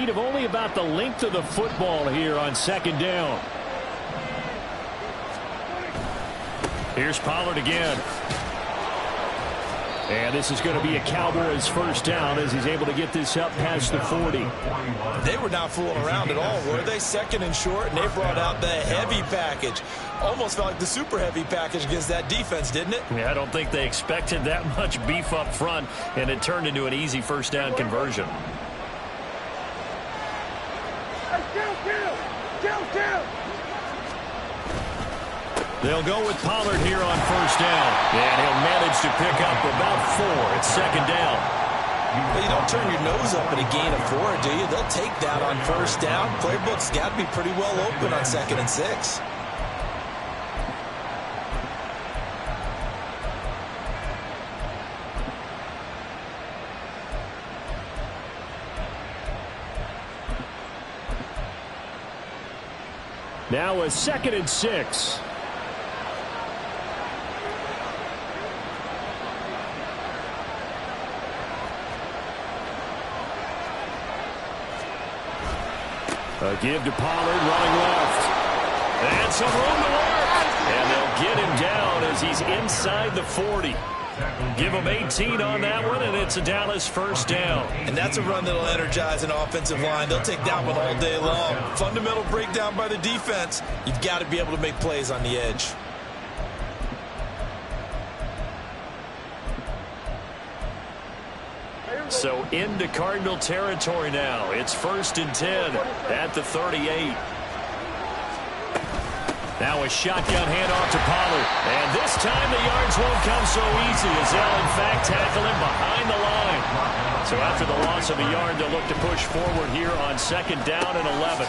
lead of only about the length of the football here on second down. Here's Pollard again. And this is going to be a Cowboys first down as he's able to get this up past the 40. They were not fooling around at all, were they? Second and short, and they brought out the heavy package. Almost felt like the super heavy package against that defense, didn't it? Yeah, I don't think they expected that much beef up front, and it turned into an easy first down conversion. They'll go with Pollard here on first down. And he'll manage to pick up about 4 at second down. Well, you don't turn your nose up at a gain of 4, do you? They'll take that on first down. Playbook's got to be pretty well open on 2nd and 6. Now a 2nd and 6. A give to Pollard, running left. And some room to work. And they'll get him down as he's inside the 40. Give him 18 on that one, and it's a Dallas first down. And that's a run that'll energize an offensive line. They'll take that one all day long. Fundamental breakdown by the defense. You've got to be able to make plays on the edge. So into Cardinal territory now. It's 1st and 10 at the 38. Now a shotgun handoff to Pollard. And this time the yards won't come so easy as they'll in fact tackle him behind the line. So after the loss of a yard, they'll look to push forward here on 2nd down and 11.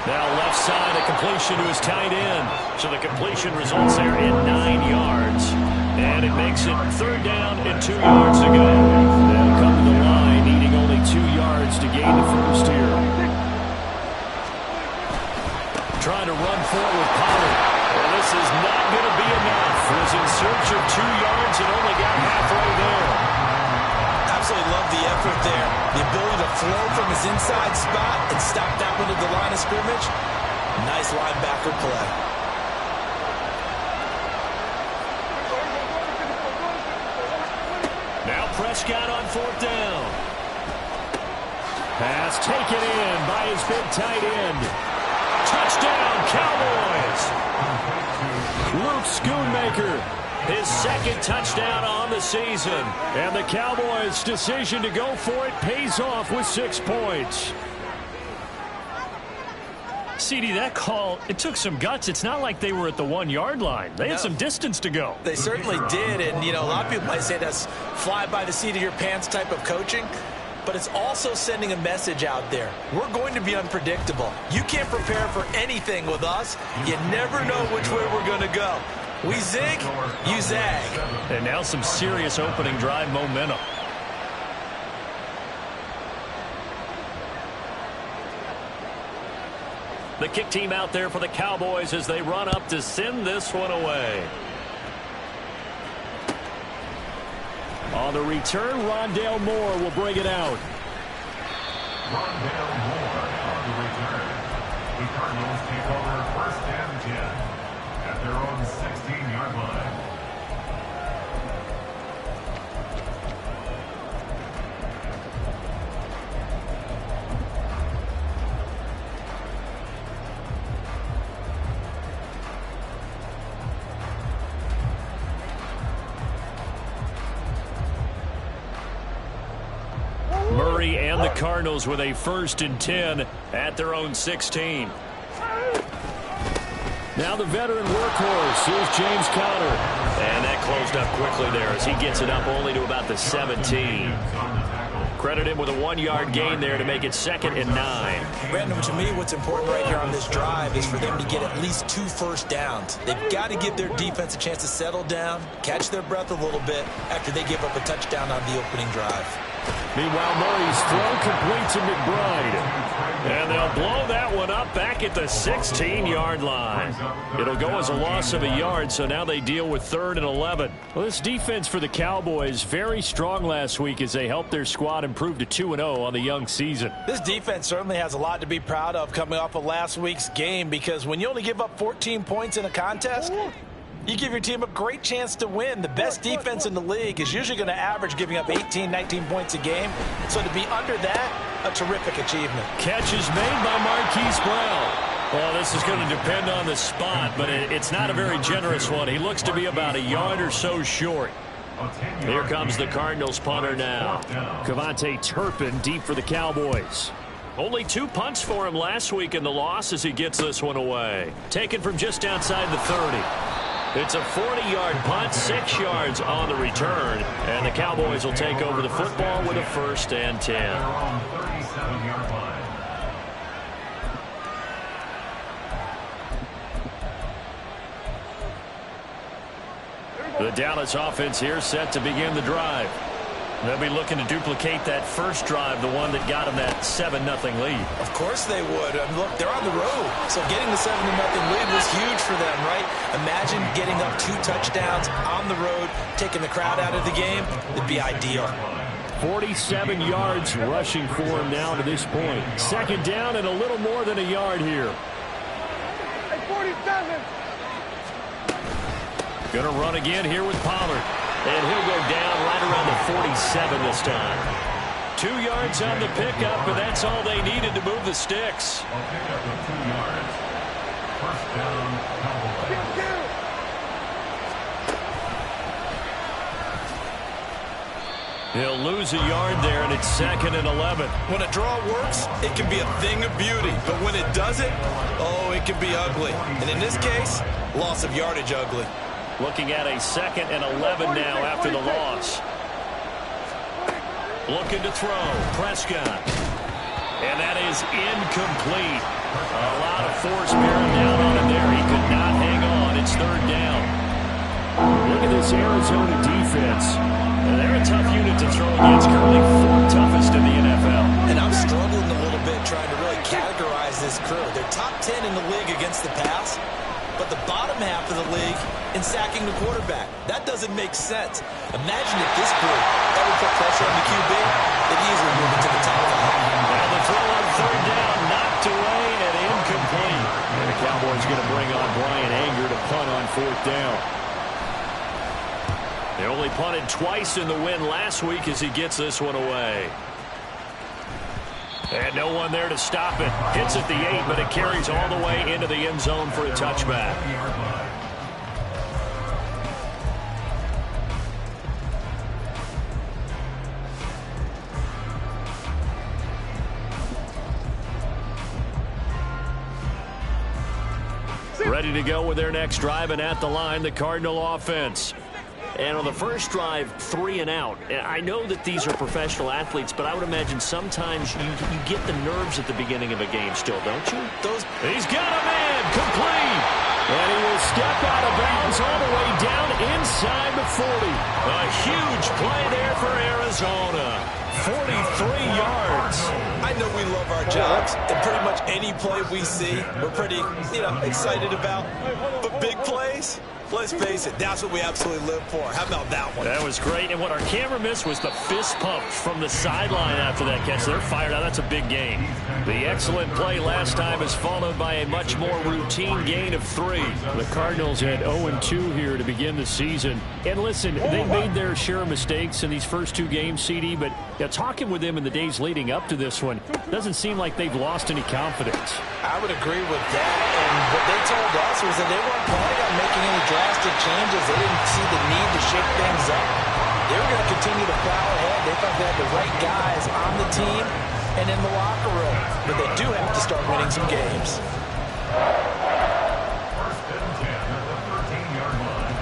Now left side, a completion to his tight end. So the completion results there in 9 yards. And it makes it 3rd down and 2 yards to go. They'll come to the line, needing only 2 yards to gain the first here. Trying to run forward with Pollard. Well, this is not going to be enough. Was in search of 2 yards and only got halfway there. Absolutely love the effort there. The ability to flow from his inside spot and stop that one at the line of scrimmage. Nice linebacker play. Now Prescott on 4th down. Pass taken in by his big tight end. Touchdown, Cowboys! Luke Schoonmaker, his 2nd touchdown on the season. And the Cowboys' decision to go for it pays off with 6 points. CD, that call, it took some guts. It's not like they were at the 1-yard line. They had some distance to go. They certainly did. And, you know, a lot of people might say that's fly by the seat of your pants type of coaching. But it's also sending a message out there. We're going to be unpredictable. You can't prepare for anything with us. You never know which way we're going to go. We zig, you zag. And now some serious opening drive momentum. The kick team out there for the Cowboys as they run up to send this one away. On the return, Rondale Moore will bring it out. Rondale Moore on the return. The Cardinals take over 1st and 10 at their own 16-yard line. Murray and the Cardinals with a 1st and 10 at their own 16. Now the veteran workhorse. Here's James Conner. And that closed up quickly there as he gets it up only to about the 17. Credit him with a 1-yard gain there to make it 2nd and 9. Brandon, to me, what's important right here on this drive is for them to get at least 2 first downs. They've got to give their defense a chance to settle down, catch their breath a little bit after they give up a touchdown on the opening drive. Meanwhile, Murray's throw complete to McBride. And they'll blow that one up up back at the 16-yard line. It'll go as a loss of a yard, so now they deal with 3rd and 11. Well, this defense for the Cowboys, very strong last week as they helped their squad improve to 2-0 on the young season. This defense certainly has a lot to be proud of coming off of last week's game, because when you only give up 14 points in a contest, you give your team a great chance to win. The best defense in the league is usually going to average giving up 18, 19 points a game. So to be under that, a terrific achievement. Catch is made by Marquise Brown. Well, this is going to depend on the spot, but it's not a very generous one. He looks to be about a yard or so short. Here comes the Cardinals punter now. Cavante Turpin deep for the Cowboys. Only 2 punts for him last week in the loss as he gets this one away. Taken from just outside the 30. It's a 40-yard punt, 6 yards on the return, and the Cowboys will take over the football with a 1st and 10. The Dallas offense here set to begin the drive. They'll be looking to duplicate that first drive, the one that got them that 7-0 lead. Of course they would. I mean, look, they're on the road, so getting the 7-0 lead was huge for them, right? Imagine getting up 2 touchdowns on the road, taking the crowd out of the game. It'd be ideal. 47 yards rushing for him now to this point. 2nd down and a little more than a yard here. 47. Gonna run again here with Pollard. And he'll go down right around the 47 this time. 2 yards on the pickup, and that's all they needed to move the sticks. A pickup of 2 yards. 1st down, Cowboys. He'll lose a yard there, and it's 2nd and 11. When a draw works, it can be a thing of beauty. But when it doesn't, oh, it can be ugly. And in this case, loss of yardage ugly. Looking at a 2nd and 11 now after the loss. Looking to throw. Prescott. And that is incomplete. A lot of force bearing down on him there. He could not hang on. It's 3rd down. Look at this Arizona defense. And they're a tough unit to throw against. Currently 4th toughest in the NFL. And I'm struggling a little bit trying to really categorize this crew. They're top 10 in the league against the pass, but the bottom half of the league in sacking the quarterback. That doesn't make sense. Imagine if this group ever put pressure on the QB, they'd easily move into the top 5. And the throw on 3rd down, knocked away and incomplete. And the Cowboys going to bring on Brian Anger to punt on 4th down. They only punted twice in the win last week as he gets this one away. And no one there to stop it. Hits at the 8, but it carries all the way into the end zone for a touchback. Ready to go with their next drive, and at the line, the Cardinal offense. And on the first drive, 3 and out. I know that these are professional athletes, but I would imagine sometimes you get the nerves at the beginning of a game still, don't you? He's got a man, complete. And he will step out of bounds all the way down inside the 40. A huge play there for Arizona. 43 yards. I know we love our jobs, and pretty much any play we see, we're pretty, excited about. But big plays, let's face it, that's what we absolutely live for. How about that one? That was great, and what our camera missed was the fist pump from the sideline after that catch. They're fired out. That's a big gain. The excellent play last time is followed by a much more routine gain of 3. The Cardinals had 0-2 here to begin the season. And listen, they made their share of mistakes in these first 2 games, CD, but talking with them in the days leading up to this one, doesn't seem like they've lost any confidence. I would agree with that, and what they told us was that they weren't planning on making any drastic changes. They didn't see the need to shake things up. They were going to continue to plow ahead. They thought they had the right guys on the team and in the locker room, but they do have to start winning some games. First and 10 at the 13-yard line.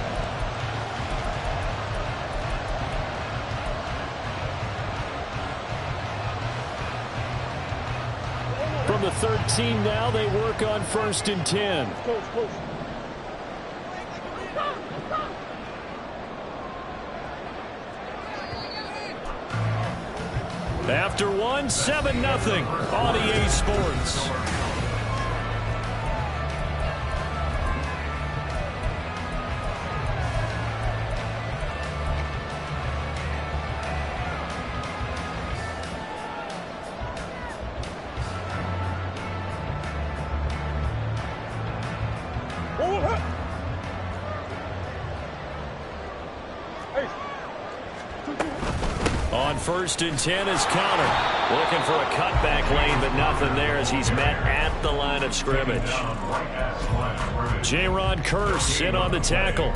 From the 13 now, they work on 1st and 10. After one, 7-0 on EA Sports. On 1st and 10 is Connor. Looking for a cutback lane, but nothing there as he's met at the line of scrimmage. J-Ron Curse in on the tackle.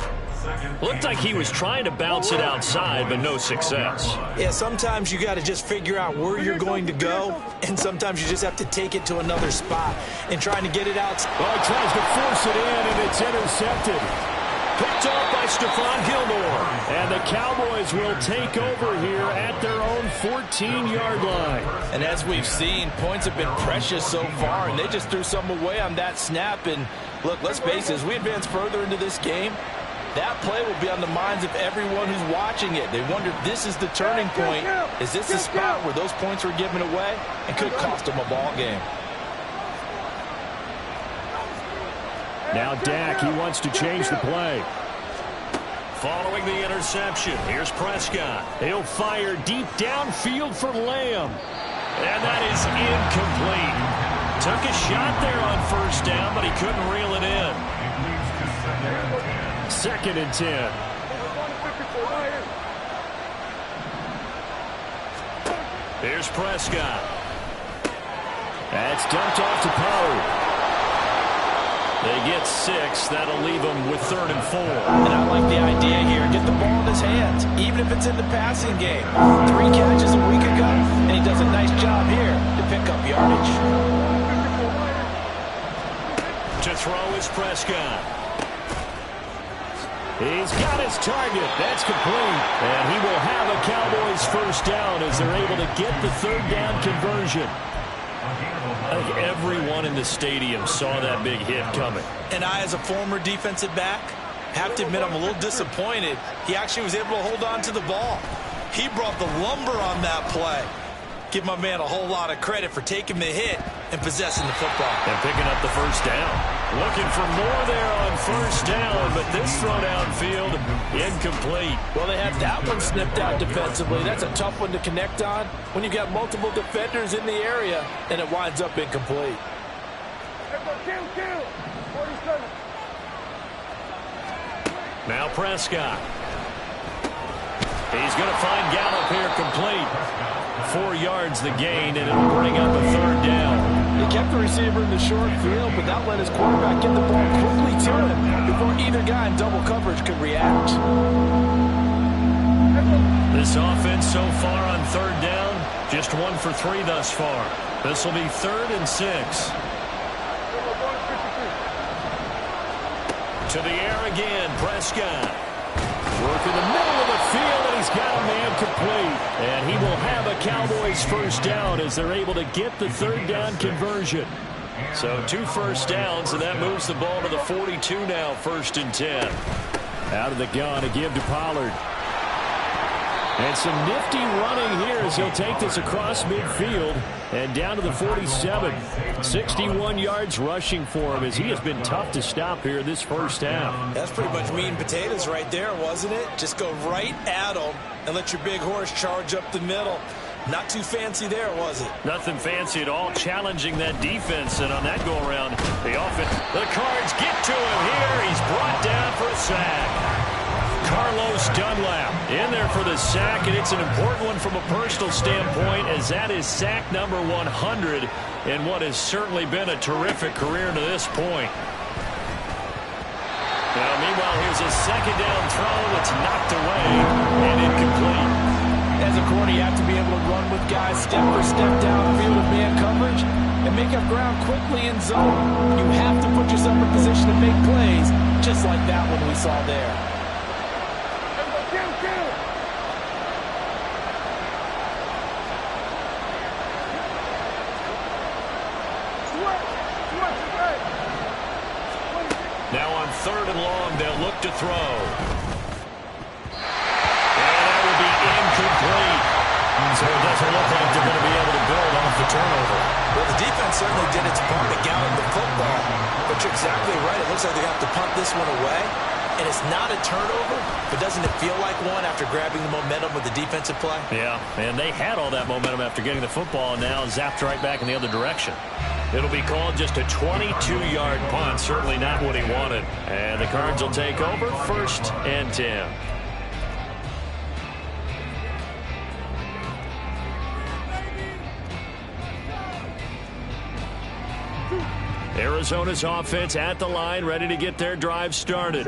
Looked like he was trying to bounce it outside, but no success. Yeah, sometimes you got to just figure out where you're going to go, and sometimes you just have to take it to another spot and trying to get it out. Well, he tries to force it in, and it's intercepted. Picked off by Stephon Gilmore. And the Cowboys will take over here at their own 14-yard line. And as we've seen, points have been precious so far, and they just threw some away on that snap. And look, let's face it, as we advance further into this game, that play will be on the minds of everyone who's watching it. They wonder if this is the turning point. Is this the spot where those points were given away and could cost them a ball game? Now Dak, he wants to change the play. Following the interception, here's Prescott. He'll fire deep downfield for Lamb. And that is incomplete. Took a shot there on 1st down, but he couldn't reel it in. 2nd and 10. Here's Prescott. That's dumped off to Pollard. They get 6. That'll leave them with 3rd and 4. And I like the idea here. Get the ball in his hands, even if it's in the passing game. 3 catches a week ago, and he does a nice job here to pick up yardage. To throw is Prescott. He's got his target. That's complete. And he will have a Cowboys 1st down as they're able to get the 3rd down conversion. I think everyone in the stadium saw that big hit coming. And I, as a former defensive back, have to admit I'm a little disappointed. He actually was able to hold on to the ball. He brought the lumber on that play. Give my man a whole lot of credit for taking the hit and possessing the football. And picking up the 1st down. Looking for more there on 1st down, but this throw downfield, incomplete. Well, they have that one snipped out defensively. That's a tough one to connect on when you've got multiple defenders in the area, and it winds up incomplete. Now Prescott. He's going to find Gallup here complete. 4 yards the gain, and it'll bring up a 3rd down. He kept the receiver in the short field, but that let his quarterback get the ball quickly to him before either guy in double coverage could react. This offense so far on 3rd down, just 1 for 3 thus far. This will be 3rd and 6. To the air again, Prescott. Work in the middle of the field, and he's got a man complete. And he will have a Cowboys 1st down as they're able to get the 3rd down conversion. So 2 1st downs, and that moves the ball to the 42 now, 1st and 10. Out of the gun to give to Pollard. And some nifty running here as he'll take this across midfield and down to the 47. 61 yards rushing for him as he has been tough to stop here this 1st half. That's pretty much meat and potatoes right there, wasn't it? Just go right at him and let your big horse charge up the middle. Not too fancy there, was it? Nothing fancy at all, challenging that defense. And on that go-around, the offense. The Cards get to him here. He's brought down for a sack. Carlos Dunlap in there for the sack, and it's an important one from a personal standpoint as that is sack number 100 in what has certainly been a terrific career to this point. Now, meanwhile, here's a 2nd down throw that's knocked away and incomplete. As a corner, you have to be able to run with guys step for step downfield with man coverage and make up ground quickly in zone. You have to put yourself in position to make plays just like that one we saw there. Now on 3rd and long, they'll look to throw. And that will be incomplete. So it doesn't look like they're going to be able to build off the turnover. Well, the defense certainly did its part to gallop the football. But you're exactly right. It looks like they have to punt this one away. and it's not a turnover, but doesn't it feel like one after grabbing the momentum with the defensive play? Yeah, and they had all that momentum after getting the football, and now zapped right back in the other direction. It'll be called just a 22-yard punt, certainly not what he wanted. And the Cards will take over, 1st and 10. Arizona's offense at the line, ready to get their drive started.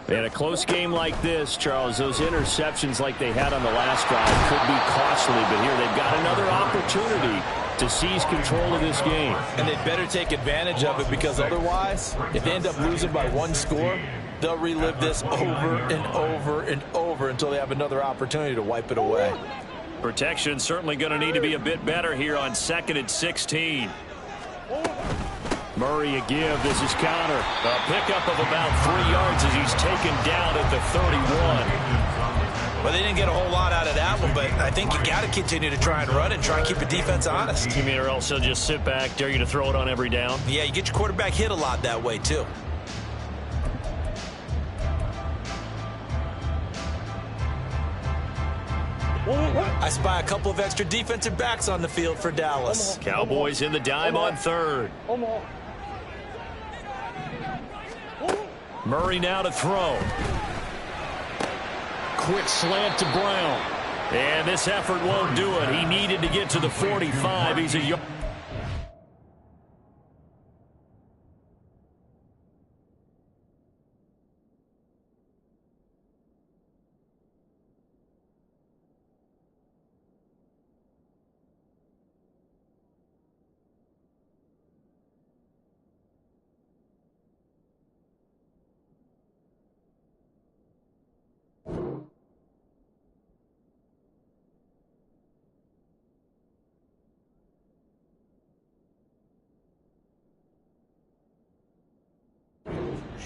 In a close game like this, Charles, those interceptions like they had on the last drive could be costly, but here they've got another opportunity to seize control of this game. And they'd better take advantage of it, because otherwise, if they end up losing by 1 score, they'll relive this over and over and over until they have another opportunity to wipe it away. Protection certainly going to need to be a bit better here on 2nd and 16. Murray a give. This is counter. A pickup of about 3 yards as he's taken down at the 31. Well, they didn't get a whole lot out of that one, but I think you got to continue to try and run and try and keep the defense honest. You mean, or else they'll just sit back, dare you to throw it on every down? Yeah, you get your quarterback hit a lot that way, too. I spy a couple of extra defensive backs on the field for Dallas. Cowboys in the dime on 3rd. Murray now to throw. Quick slant to Brown. And this effort won't do it. He needed to get to the 45. He's a yard.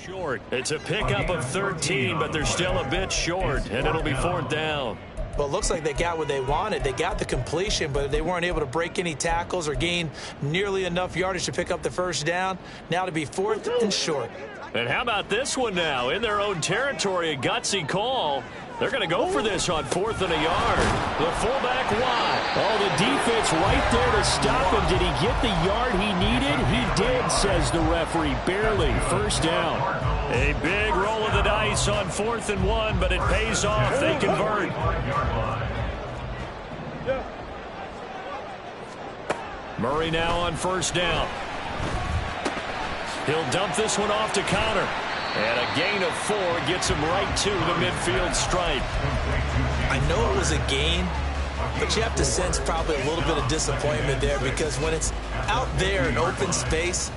Short. It's a pickup of 13, but they're still a bit short, and it'll be 4th down. Well, it looks like they got what they wanted. They got the completion, but they weren't able to break any tackles or gain nearly enough yardage to pick up the 1st down. Now to be 4th and short. And how about this one now? In their own territory, a gutsy call. They're going to go for this on 4th and a yard. The fullback wide. Oh, the defense right there to stop him. Did he get the yard he needed? He did, says the referee. Barely. 1st down. A big roll of the dice on 4th and 1, but it pays off. They convert. Murray now on 1st down. He'll dump this one off to counter. And a gain of 4 gets him right to the midfield stripe. I know it was a gain, but you have to sense probably a little bit of disappointment there, because when it's out there in open space,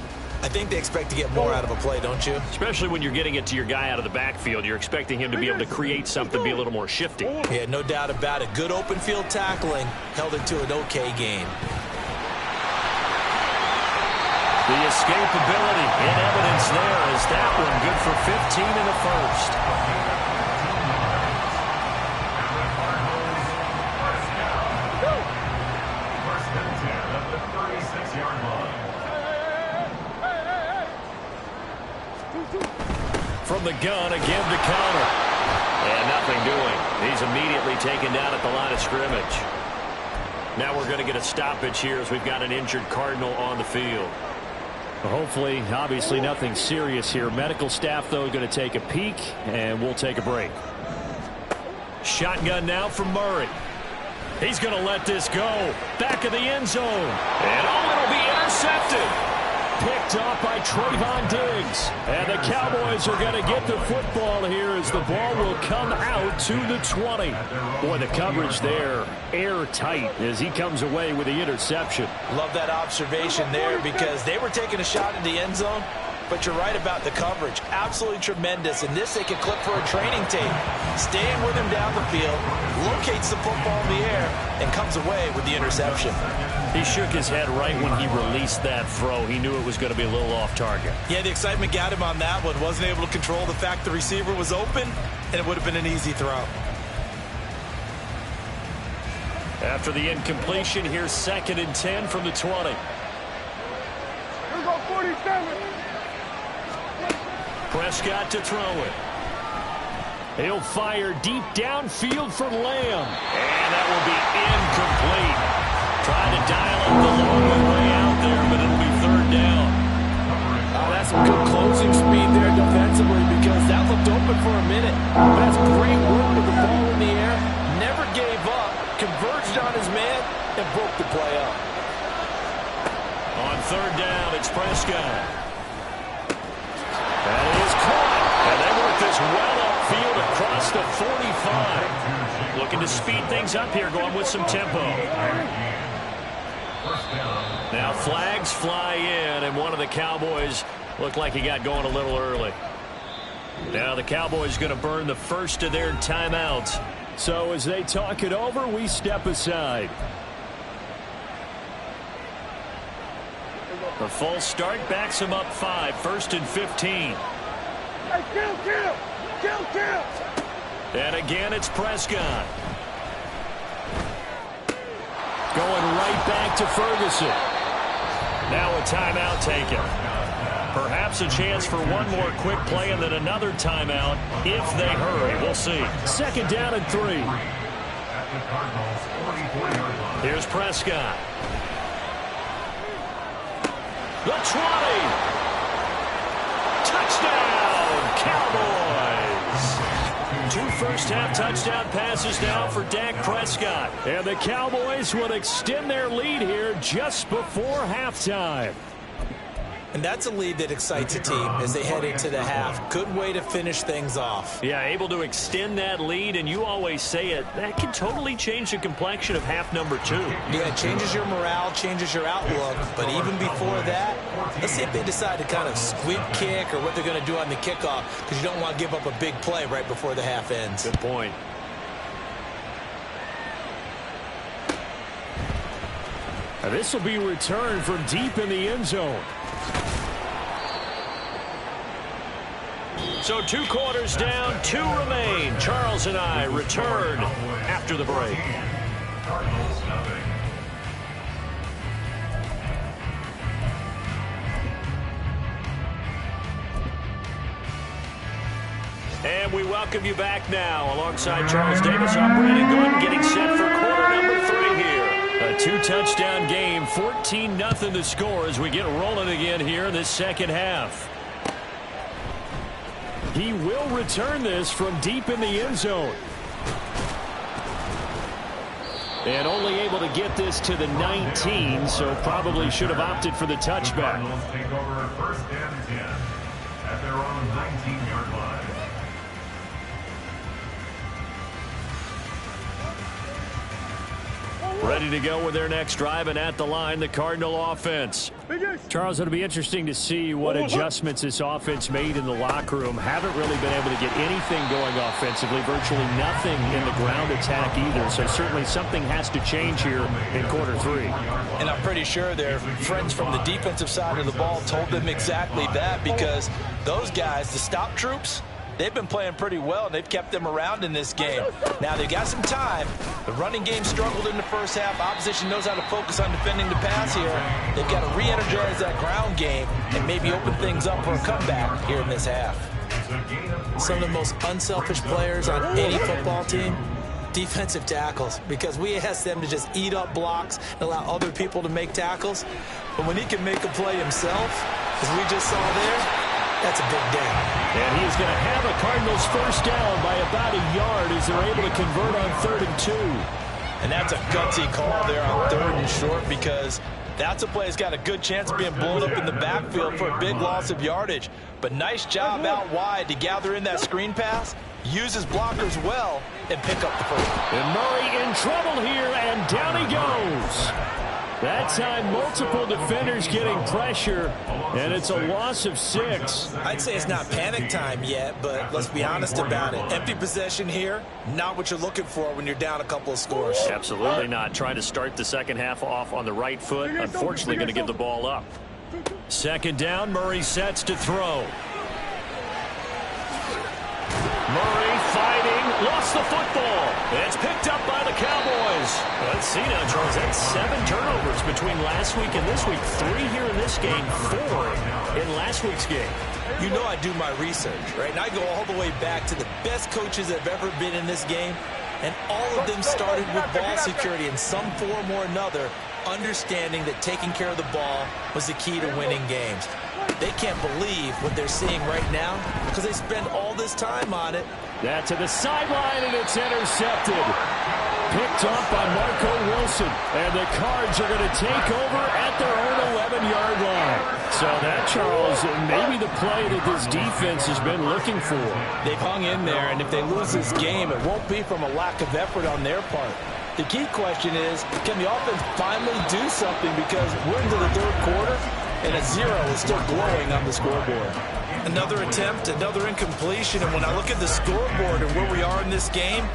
I think they expect to get more out of a play, don't you? Especially when you're getting it to your guy out of the backfield. You're expecting him to be able to create something, be a little more shifty. Yeah, no doubt about it. Good open field tackling held it to an okay gain. The escapability in evidence there is that one good for 15 in the 1st. First and 10 at the 36-yard line. From the gun, a give to counter. And nothing doing. He's immediately taken down at the line of scrimmage. Now we're going to get a stoppage here as we've got an injured Cardinal on the field. Hopefully, obviously nothing serious here. Medical staff, though, going to take a peek, and we'll take a break. Shotgun now from Murray. He's going to let this go. Back of the end zone. And it'll be intercepted. Picked off by Trayvon Diggs. And the Cowboys are going to get the football here as the ball will come out to the 20. Boy, the coverage there, airtight as he comes away with the interception. Love that observation there, because they were taking a shot in the end zone, but you're right about the coverage. Absolutely tremendous. And this they could clip for a training tape. Staying with him down the field, locates the football in the air, and comes away with the interception. He shook his head right when he released that throw. He knew it was going to be a little off target. Yeah, the excitement got him on that one. Wasn't able to control the fact the receiver was open, and it would have been an easy throw. After the incompletion, here's 2nd and 10 from the 20. Here go 47. Prescott to throw it. He'll fire deep downfield for Lamb. And that will be incomplete. Trying to dial up the long way out there, but it'll be third down. That's some good closing speed there defensively because that looked open for a minute. But that's great work with the ball in the air. Never gave up, converged on his man, and broke the play up. On third down, it's Prescott. That is caught. And they work this well upfield across the 45. Looking to speed things up here, going with some tempo. Now flags fly in, and one of the Cowboys looked like he got going a little early. Now the Cowboys going to burn the first of their timeouts. So as they talk it over, we step aside. The false start backs him up 5, 1st and 15. Kill. And again, it's Prescott. Going right back to Ferguson. Now a timeout taken. Perhaps a chance for one more quick play and then another timeout if they hurry. We'll see. Second down and 3. Here's Prescott. The 20. Touchdown, Cowboys. 2 first-half touchdown passes now for Dak Prescott. And the Cowboys will extend their lead here just before halftime. And that's a lead that excites a team as they head into the half. Good way to finish things off. Yeah, able to extend that lead, and you always say it, that can totally change the complexion of half number 2. Yeah, it changes your morale, changes your outlook. But even before that, let's see if they decide to kind of squib kick or what they're going to do on the kickoff, because you don't want to give up a big play right before the half ends. Good point. Now this will be returned from deep in the end zone. So 2 quarters down, 2 remain. Charles and I return after the break. And we welcome you back now. Alongside Charles Davis, I'm Brandon Gooden, getting set for quarter number 3 here. A 2-touchdown game, 14-0 the score as we get rolling again here in this second half. He will return this from deep in the end zone. And only able to get this to the 19, so probably should have opted for the touchback. Take over 1st and 10 at their own 19-yard line. Ready to go with their next drive, and at the line, the Cardinal offense. Charles, it'll be interesting to see what adjustments this offense made in the locker room. Haven't really been able to get anything going offensively, virtually nothing in the ground attack either. So certainly something has to change here in quarter 3. And I'm pretty sure their friends from the defensive side of the ball told them exactly that, because those guys, the stop troops, they've been playing pretty well, and they've kept them around in this game. Now, they've got some time. The running game struggled in the first half. Opposition knows how to focus on defending the pass here. They've got to re-energize that ground game and maybe open things up for a comeback here in this half. Some of the most unselfish players on any football team, defensive tackles, because we ask them to just eat up blocks and allow other people to make tackles. But when he can make a play himself, as we just saw there, that's a big day. And he's going to have a Cardinals first down by about a yard as they're able to convert on 3rd and 2. And that's a gutsy call there on 3rd and short, because that's a play that's got a good chance of being blown up in the backfield for a big loss of yardage. But nice job out wide to gather in that screen pass, use his blockers well, and pick up the first. And Murray in trouble here, and down he goes. That time, multiple defenders getting pressure, and it's a loss of 6. I'd say it's not panic time yet, but let's be honest about it. Empty possession here, not what you're looking for when you're down a couple of scores. Absolutely not. Trying to start the second half off on the right foot. Unfortunately, going to give the ball up. Second down, Murray sets to throw. Murray fighting Lost the football. It's picked up by the Cowboys. Let's see now, Charles. That's 7 turnovers between last week and this week. 3 here in this game, 4 in last week's game. You know I do my research, right? And I go all the way back to the best coaches that have ever been in this game. And all of them started with ball security in some form or another, understanding that taking care of the ball was the key to winning games. They can't believe what they're seeing right now because they spend all this time on it. That to the sideline, and it's intercepted. Picked off by Marco Wilson. And the Cards are going to take over at their own 11-yard line. So that, Charles, may be the play that this defense has been looking for. They've hung in there, and if they lose this game, it won't be from a lack of effort on their part. The key question is, can the offense finally do something, because we're into the third quarter, and a 0 is still glowing on the scoreboard. Another attempt, another incompletion, and when I look at the scoreboard and where we are in this game,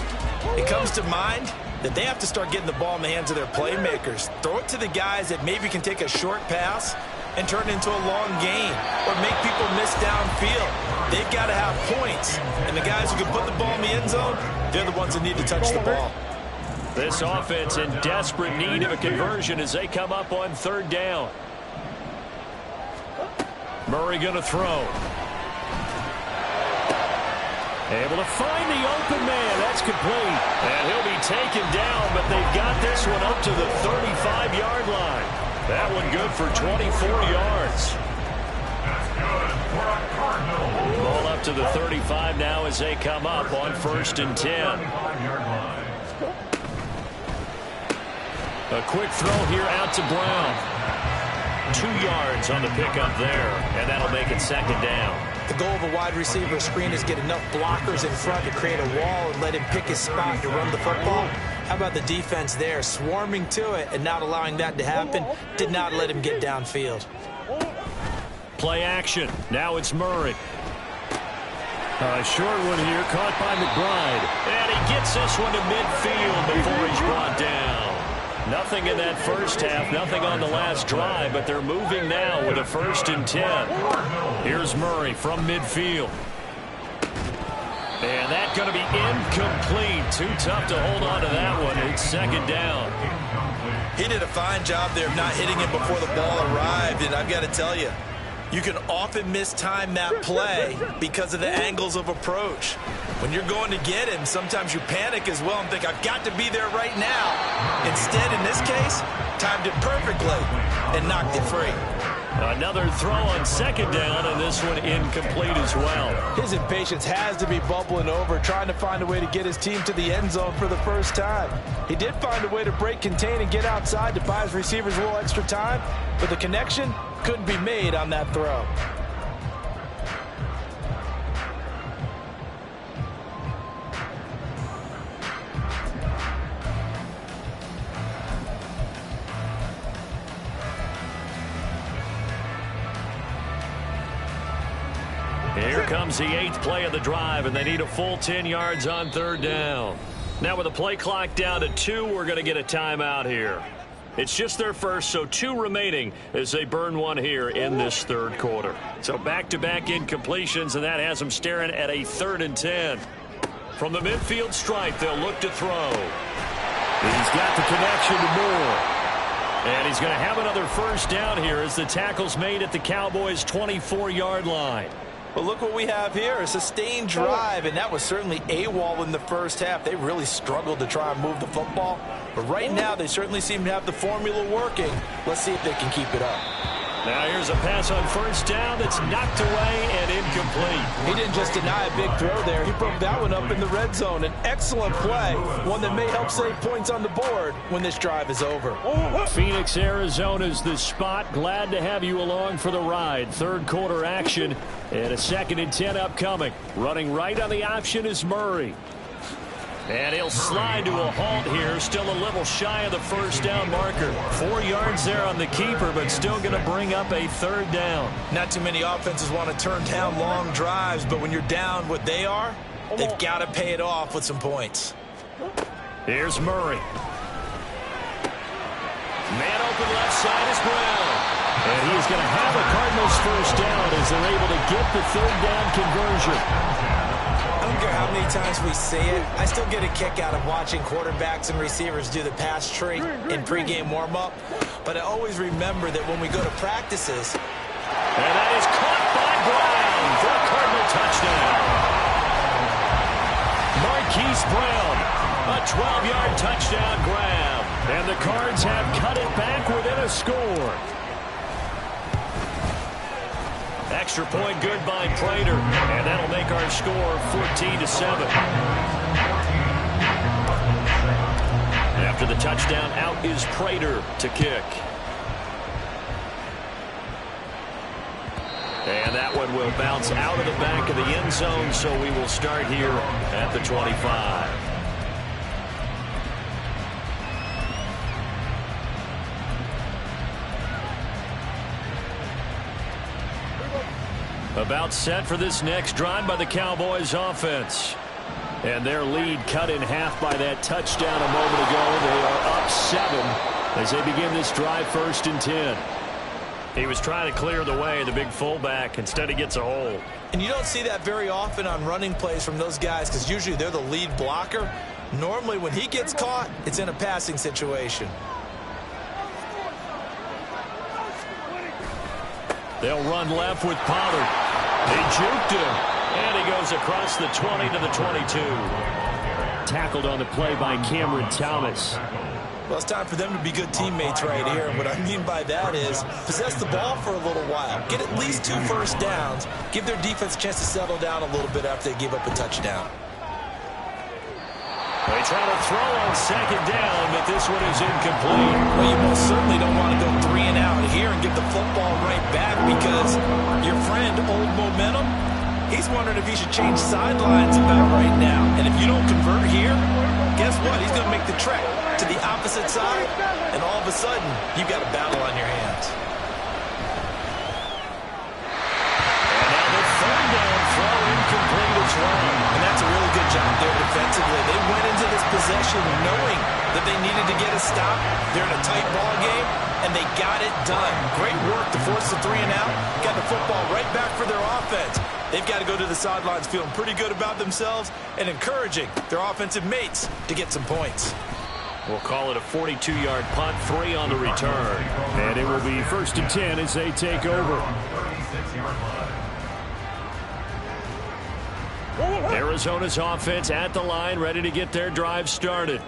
it comes to mind that they have to start getting the ball in the hands of their playmakers. Throw it to the guys that maybe can take a short pass and turn it into a long gain or make people miss downfield. They've got to have points, and the guys who can put the ball in the end zone, they're the ones that need to touch the ball. This offense in desperate need of a conversion as they come up on 3rd down. Murray going to throw. Able to find the open man. That's complete. And he'll be taken down, but they've got this one up to the 35-yard line. That one good for 24 yards. That's good for a Cardinal. Ball up to the 35 now as they come up on 1st and 10. 35-yard line. A quick throw here out to Brown. 2 yards on the pickup there, and that'll make it 2nd down. The goal of a wide receiver screen is get enough blockers in front to create a wall and let him pick his spot to run the football. How about the defense there, swarming to it and not allowing that to happen? Did not let him get downfield. Play action. Now it's Murray. A short one here, caught by McBride. And he gets this one to midfield before he's brought down. Nothing in that first half, nothing on the last drive, but they're moving now with a 1st and 10. Here's Murray from midfield. And that's going to be incomplete. Too tough to hold on to that one. It's 2nd down. He did a fine job there of not hitting him before the ball arrived, and I've got to tell you, you can often mistime that play because of the angles of approach. When you're going to get him, sometimes you panic as well and think, I've got to be there right now. Instead, in this case, timed it perfectly and knocked it free. Another throw on 2nd down, and this one incomplete as well. His impatience has to be bubbling over, trying to find a way to get his team to the end zone for the first time. He did find a way to break, contain, and get outside to buy his receivers a little extra time, but the connection couldn't be made on that throw. Here comes the 8th play of the drive, and they need a full 10 yards on 3rd down. Now with the play clock down to 2, we're going to get a timeout here. It's just their first, so 2 remaining as they burn one here in this 3rd quarter. So back-to-back incompletions, and that has them staring at a 3rd and 10. From the midfield stripe, they'll look to throw. He's got the connection to Moore. And he's going to have another 1st down here as the tackle's made at the Cowboys' 24-yard line. But look what we have here, a sustained drive, and that was certainly AWOL in the first half. They really struggled to try and move the football. But right now, they certainly seem to have the formula working. Let's see if they can keep it up. Now here's a pass on 1st down that's knocked away and incomplete. He didn't just deny a big throw there. He broke that one up in the red zone. An excellent play, one that may help save points on the board when this drive is over. Phoenix, Arizona's the spot. Glad to have you along for the ride. 3rd quarter action and a 2nd and 10 upcoming. Running right on the option is Murray. And he'll slide to a halt here. Still a little shy of the 1st down marker. 4 yards there on the keeper, but still going to bring up a 3rd down. Not too many offenses want to turn down long drives, but when you're down what they are, they've got to pay it off with some points. Here's Murray. Man open left side is Brown. And he's going to have a Cardinals 1st down as they're able to get the 3rd down conversion. I don't care how many times we see it, I still get a kick out of watching quarterbacks and receivers do the pass tree in pregame warm-up. But I always remember that when we go to practices. And that is caught by Brown for a Cardinal touchdown. Marquise Brown, a 12-yard touchdown grab. And the Cards have cut it back within a score. Extra point good by Prater, and that'll make our score 14-7. After the touchdown, out is Prater to kick. And that one will bounce out of the back of the end zone, so we will start here at the 25. About set for this next drive by the Cowboys offense. And their lead cut in half by that touchdown a moment ago. They are up 7 as they begin this drive 1st and 10. He was trying to clear the way, the big fullback. Instead, he gets a hole. And you don't see that very often on running plays from those guys because usually they're the lead blocker. Normally, when he gets caught, it's in a passing situation. They'll run left with Pollard. They juked him, and he goes across the 20 to the 22. Tackled on the play by Cameron Thomas. Well, it's time for them to be good teammates right here. And what I mean by that is possess the ball for a little while. Get at least 2 first downs. Give their defense a chance to settle down a little bit after they give up a touchdown. They try to throw on 2nd down, but this one is incomplete. Well, you most certainly don't want to go 3 and out here and get the football right back because your friend, Old Momentum, he's wondering if he should change sidelines about right now. And if you don't convert here, guess what? He's going to make the trek to the opposite side, and all of a sudden, you've got a battle on your hands. And now the 3rd down throw incomplete as well. And that's a really good job there defensively. They went into this possession knowing that they needed to get a stop. They're in a tight ball game, and they got it done. Great work to force the 3 and out. Got the football right back for their offense. They've got to go to the sidelines feeling pretty good about themselves and encouraging their offensive mates to get some points. We'll call it a 42-yard punt, 3 on the return. And it will be 1st and 10 as they take over. Arizona's offense at the line, ready to get their drive started.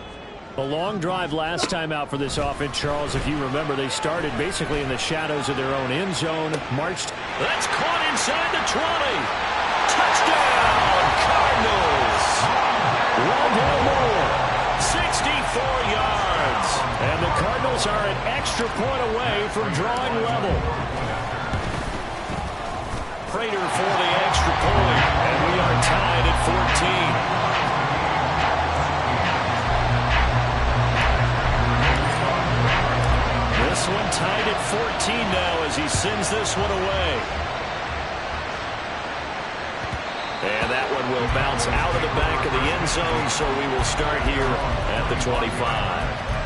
A long drive last time out for this offense, Charles. If you remember, they started basically in the shadows of their own end zone. Marched. That's caught inside the 20. Touchdown, Cardinals. Rondale Moore, 64 yards. And the Cardinals are an extra point away from drawing level. Prater for the extra point, and we are tied at 14. This one tied at 14 now as he sends this one away. And that one will bounce out of the back of the end zone, so we will start here at the 25.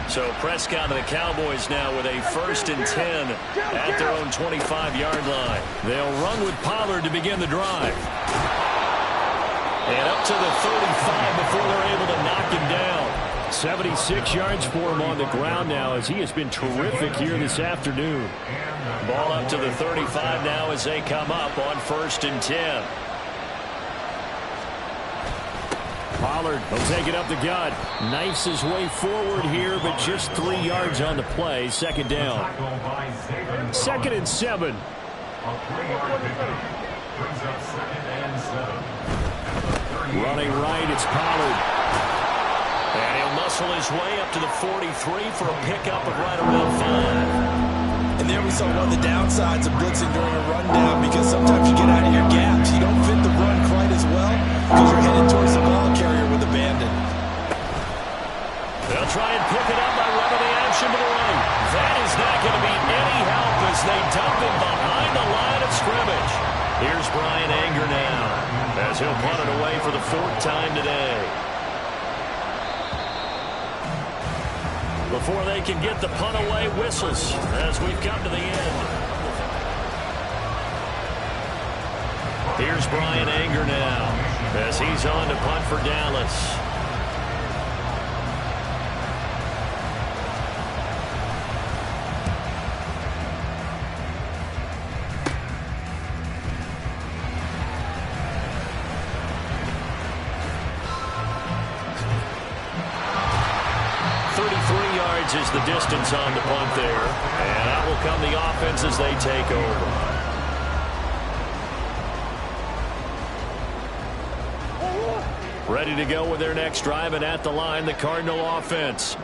So Prescott and the Cowboys now with a 1st and 10 at their own 25-yard line. They'll run with Pollard to begin the drive. And up to the 35 before they're able to knock him down. 76 yards for him on the ground now as he has been terrific here this afternoon. Ball up to the 35 now as they come up on 1st and 10. Pollard will take it up the gut. Knifes his way forward here, but just 3 yards on the play. 2nd down. 2nd and 7. Running right, it's Pollard. And he'll muscle his way up to the 43 for a pickup of right around 5. And there we saw one of the downsides of blitzing during a rundown because sometimes you get out of your gaps. You don't fit the run quite as well because you're headed towards the ball carrier with abandon. They'll try and pick it up by running the action to the right. That is not going to be any help as they dump him behind the line of scrimmage. Here's Brian Anger now as he'll punt it away for the 4th time today. before they can get the punt away whistles as we've come to the end. Here's Brian Anger now as he's on to punt for Dallas. Is the distance on the punt there, and out will come the offense as they take over. Ready to go with their next drive, and at the line, the Cardinal offense.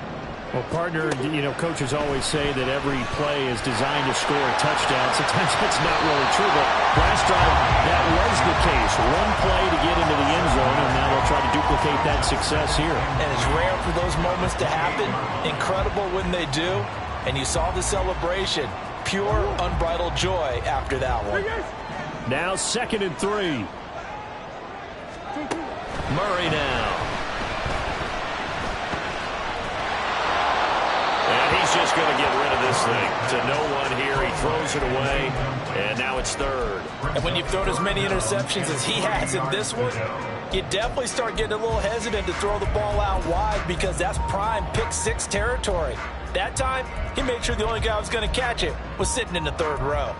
Well, partner, coaches always say that every play is designed to score a touchdown. Sometimes that's not really true, but last drive, that was the case. One play to get into the end zone, and now they'll try to duplicate that success here. And it's rare for those moments to happen. Incredible when they do. And you saw the celebration. Pure, unbridled joy after that one. Now 2nd and 3. Murray now. He's just going to get rid of this thing to no one here. He throws it away, and now it's 3rd. And when you've thrown as many interceptions as he has in this one, you definitely start getting a little hesitant to throw the ball out wide because that's prime pick 6 territory. That time, he made sure the only guy who was going to catch it was sitting in the 3rd row.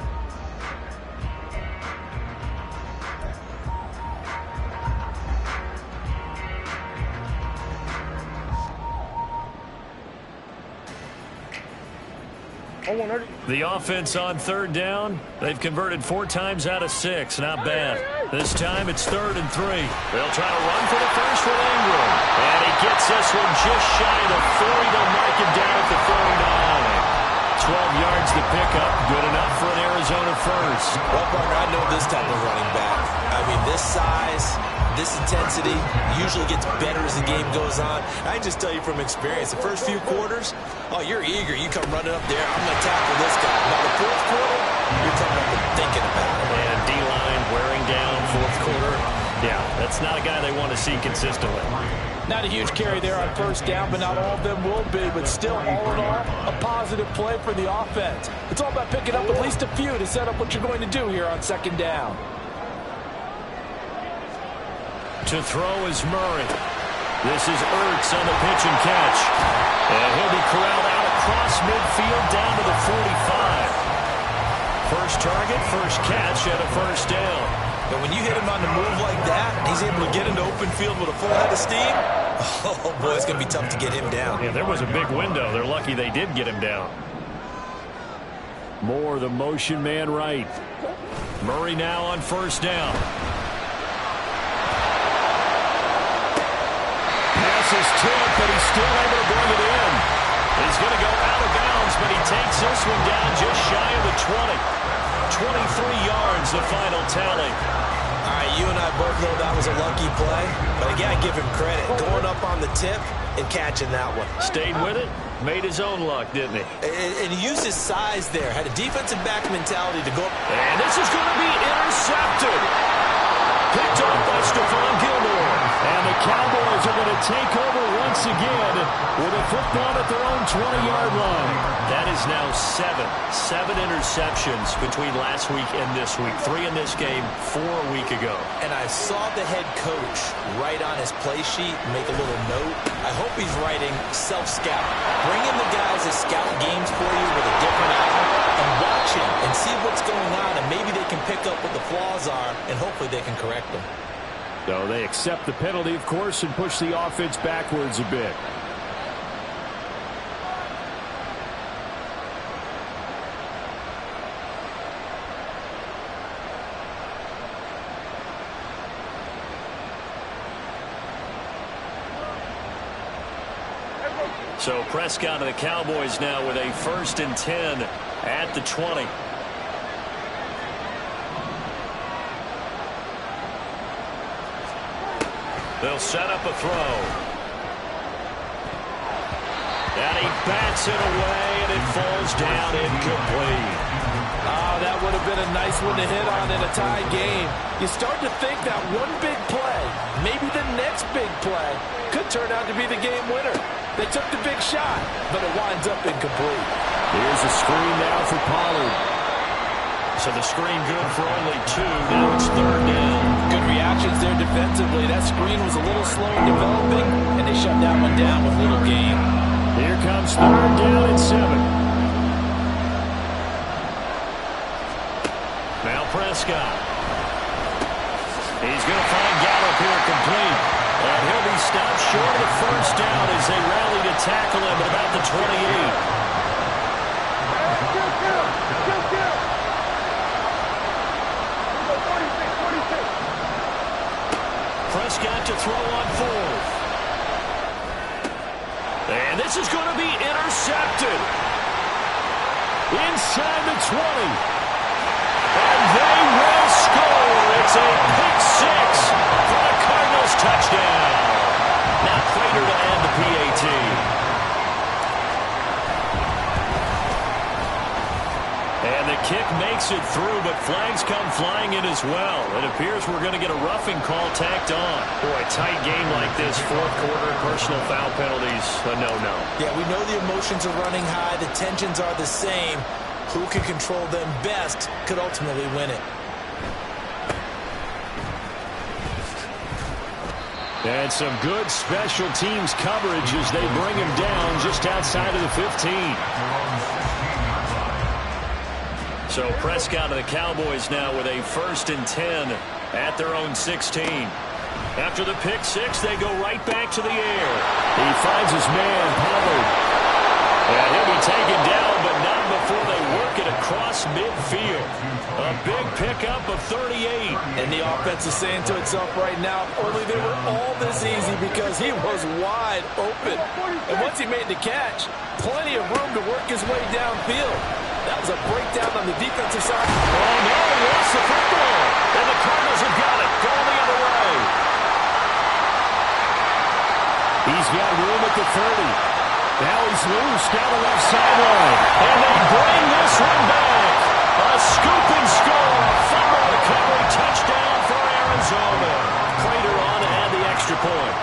The offense on 3rd down. They've converted 4 times out of 6. Not bad. This time it's 3rd and 3. They'll try to run for the first with Ingram. And he gets this one just shy of the 40. They'll mark him down at the 49. 12 yards to pick up. Good enough for an Arizona first. Well, partner, I know this type of running back. I mean, this size, this intensity usually gets better as the game goes on. I can just tell you from experience, the first few quarters, oh, you're eager. You come running up there. I'm going to tackle this guy. By the 4th quarter, you're coming up and thinking about it. And D-line wearing down 4th quarter. Yeah, that's not a guy they want to see consistently. Not a huge carry there on 1st down, but not all of them will be. But still, all in all, a positive play for the offense. It's all about picking up at least a few to set up what you're going to do here on 2nd down. To throw is Murray. This is Ertz on the pitch and catch. And he'll be corralled out across midfield down to the 45. First target, first catch, and a 1st down. But when you hit him on the move like that, he's able to get into open field with a full head of steam. Oh, boy, it's going to be tough to get him down. Yeah, there was a big window. They're lucky they did get him down. Moore, the motion man right. Murray now on 1st down. Pass is tipped, but he's still able to bring it in. He's going to go out of bounds, but he takes this one down just shy of the 20. 23 yards, the final tally. All right, you and I both know that was a lucky play. But again, I give him credit. Going up on the tip and catching that one. Stayed with it, made his own luck, didn't he? And he used his size there. Had a defensive back mentality to go up. And this is going to be intercepted. Picked off by Stephon Gilmore. And the Cowboys are going to take over once again with a football at their own 20-yard line. That is now 7 interceptions between last week and this week. 3 in this game, 4 a week ago. And I saw the head coach write on his play sheet, make a little note. I hope he's writing self-scout. Bring in the guys that scout games for you with a different eye and watch him and see what's going on, and maybe they can pick up what the flaws are, and hopefully they can correct them. So they accept the penalty, of course, and push the offense backwards a bit. So Prescott and the Cowboys now with a 1st and 10 at the 20. They'll set up a throw. And he bats it away, and it falls down incomplete. That would have been a nice one to hit on in a tie game. You start to think that one big play, maybe the next big play, could turn out to be the game winner. They took the big shot, but it winds up incomplete. Here's a screen now for Pollard. So the screen good for only 2. Now it's 3rd down. Good reactions there defensively. That screen was a little slow in developing, and they shut that one down with little gain. Here comes 3rd down and 7. Now Prescott. He's going to find Gallup here complete. And he'll be stopped short of the 1st down as they rally to tackle him at about the 28. Prescott to throw on 4th. And this is going to be intercepted. Inside the 20. And they will score. It's a pick 6 for the Cardinals touchdown. Now Prater to add the PAT. And the kick makes it through, but flags come flying in as well. It appears we're going to get a roughing call tacked on. Boy, a tight game like this, 4th quarter, personal foul penalties, a no-no. Yeah, we know the emotions are running high. The tensions are the same. Who can control them best could ultimately win it. And some good special teams coverage as they bring him down just outside of the 15. So Prescott and the Cowboys now with a 1st and 10 at their own 16. After the pick 6, they go right back to the air. He finds his man, Pollard. And he'll be taken down, but not before they work it across midfield. A big pickup of 38. And the offense is saying to itself right now, only they were all this easy because he was wide open. And once he made the catch, plenty of room to work his way downfield. That was a breakdown on the defensive side. Oh, no, he lost the football. And the Cardinals have got it. Going the other way. He's got room at the 30. Now he's loose down the left sideline. And they bring this one back. A scoop and score. Fumble recovery touchdown for Arizona. Prater on to add the extra point.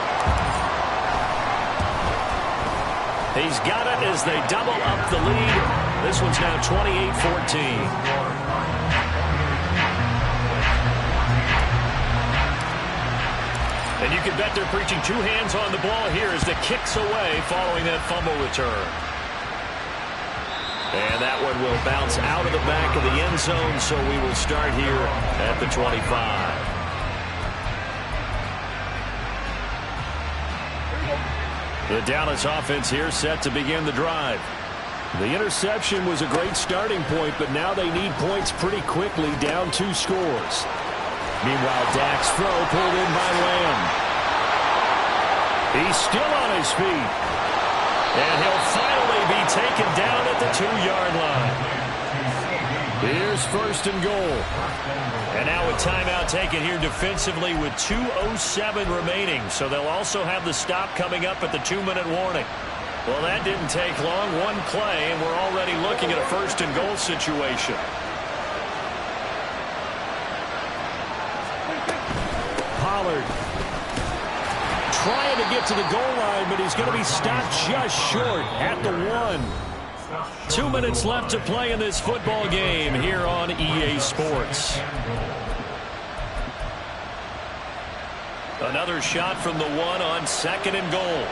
He's got it as they double up the lead. This one's now 28-14. And you can bet they're preaching 2 hands on the ball here as the kick's away following that fumble return. And that one will bounce out of the back of the end zone, so we will start here at the 25. The Dallas offense here set to begin the drive. The interception was a great starting point, but now they need points pretty quickly, down 2 scores. Meanwhile, Dak's throw pulled in by Lamb. He's still on his feet. And he'll finally be taken down at the 2-yard line. Here's 1st and goal. And now a timeout taken here defensively with 2:07 remaining. So they'll also have the stop coming up at the 2-minute warning. Well, that didn't take long. 1 play, and we're already looking at a 1st and goal situation. Pollard trying to get to the goal line, but he's going to be stopped just short at the 1. 2 minutes left to play in this football game here on EA Sports. Another shot from the 1 on 2nd and goal.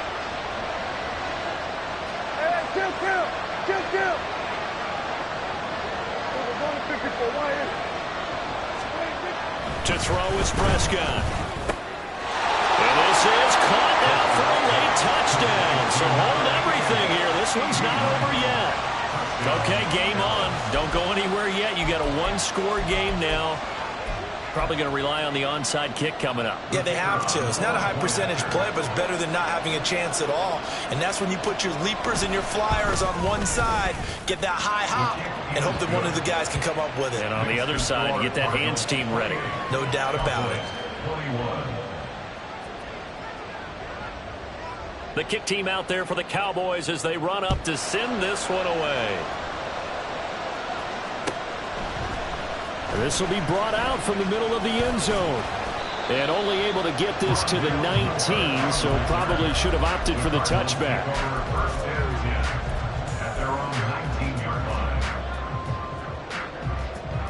To throw is Prescott. And this is caught now for a late touchdown. So hold everything here. This one's not over yet. Okay, game on. Don't go anywhere yet. You got a 1-score game now. Probably going to rely on the onside kick coming up. Yeah, they have to. It's not a high percentage play, but it's better than not having a chance at all. And that's when you put your leapers and your flyers on one side, get that high hop, and hope that one of the guys can come up with it. And on the other side, get that hands team ready. No doubt about it. The kick team out there for the Cowboys as they run up to send this one away. This will be brought out from the middle of the end zone. And only able to get this to the 19, so probably should have opted for the touchback. First and 10 at their own 19-yard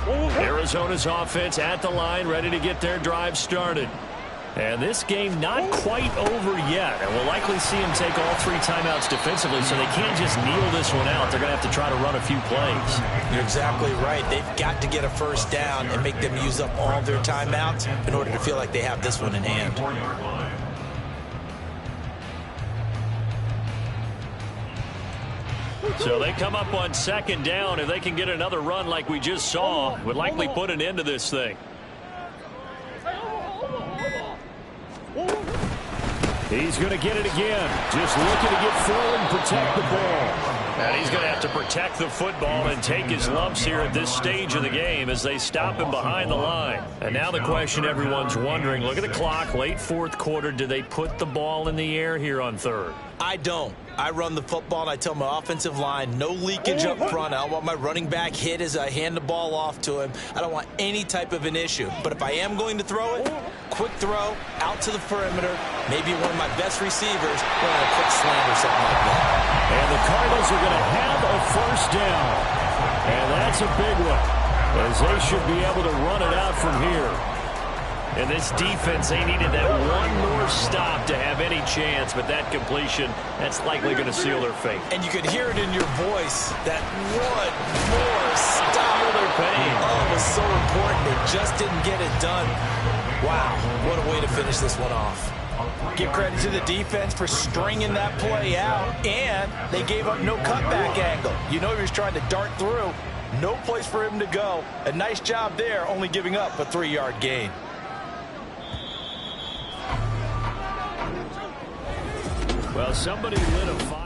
line. Arizona's offense at the line, ready to get their drive started. And this game not quite over yet. And we'll likely see them take all 3 timeouts defensively, so they can't just kneel this one out. They're going to have to try to run a few plays. You're exactly right. They've got to get a first down and make them use up all their timeouts in order to feel like they have this one in hand. 4-yard line. So they come up on second down. If they can get another run like we just saw, would likely put an end to this thing. He's going to get it again. Just looking to get forward and protect the ball. And he's going to have to protect the football and take his lumps here at this stage of the game as they stop him behind the line. And now the question everyone's wondering, look at the clock, late fourth quarter, do they put the ball in the air here on third? I don't. I run the football, and I tell my offensive line, no leakage up front. I don't want my running back hit as I hand the ball off to him. I don't want any type of an issue. But if I am going to throw it, quick throw, out to the perimeter, maybe one of my best receivers will have a quick slant or something like that. And the Cardinals are going to have a first down. And that's a big one, as they should be able to run it out from here. And this defense, they needed that one more stop to have any chance, but that completion, that's likely going to seal their fate. And you could hear it in your voice, that one more stop. Feel their pain. Oh, it was so important. They just didn't get it done. Wow, what a way to finish this one off. Give credit to the defense for stringing that play out, and they gave up no cutback angle. You know he was trying to dart through. No place for him to go. A nice job there, only giving up a 3-yard gain. Well, somebody lit a fire.